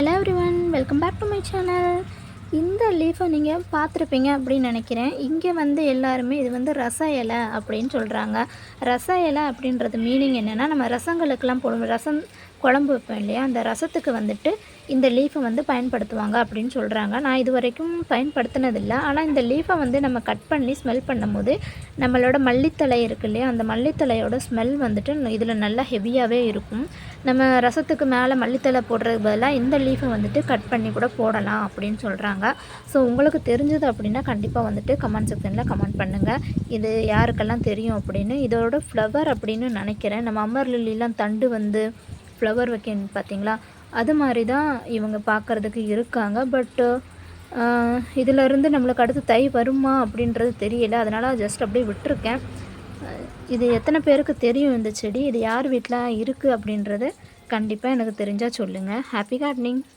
Hello everyone, welcome back to my channel. இந்த லீஃபை நீங்கள் பார்த்துருப்பீங்க அப்படின்னு நினைக்கிறேன். இங்கே வந்து எல்லாருமே இது வந்து ரச இலை அப்படின்னு சொல்கிறாங்க. ரச இலை அப்படின்றது மீனிங் என்னென்னா, நம்ம ரசங்களுக்கெல்லாம் போடுவோம். ரசம் குழம்பு வைப்போம் இல்லையா, அந்த ரசத்துக்கு வந்துட்டு இந்த லீஃபை வந்து பயன்படுத்துவாங்க அப்படின்னு சொல்கிறாங்க. நான் இது வரைக்கும் பயன்படுத்தினதில்லை. ஆனால் இந்த லீஃபை வந்து நம்ம கட் பண்ணி ஸ்மெல் பண்ணும்போது நம்மளோட மல்லித்தழை இருக்குது இல்லையா, அந்த மல்லித்தழையோட ஸ்மெல் வந்துட்டு இதில் நல்லா ஹெவியாகவே இருக்கும். நம்ம ரசத்துக்கு மேலே மல்லித்தழை போடுறதுக்கு பதிலாக இந்த லீஃபை வந்துட்டு கட் பண்ணி கூட போடலாம் அப்படின்னு சொல்கிறாங்க. ஸோ உங்களுக்கு தெரிஞ்சது அப்படின்னா கண்டிப்பாக வந்துட்டு கமெண்ட் செக்ஷனில் கமெண்ட் பண்ணுங்கள். இது யாருக்கெல்லாம் தெரியும் அப்படின்னு. இதோட ஃப்ளவர் அப்படின்னு நினைக்கிறேன். நம்ம அமர் லில்லிலாம் தண்டு வந்து ஃப்ளவர் வைக்கணும் பார்த்தீங்களா, அது மாதிரி தான் இவங்க பார்க்குறதுக்கு இருக்காங்க. பட்டு இதிலருந்து நம்மளுக்கு அடுத்து தை வருமா அப்படின்றது தெரியல. அதனால் ஜஸ்ட் அப்படியே விட்டுருக்கேன். இது எத்தனை பேருக்கு தெரியும் இந்த செடி, இது யார் வீட்டில் இருக்குது அப்படின்றது கண்டிப்பாக எனக்கு தெரிஞ்சால் சொல்லுங்கள். Happy gardening.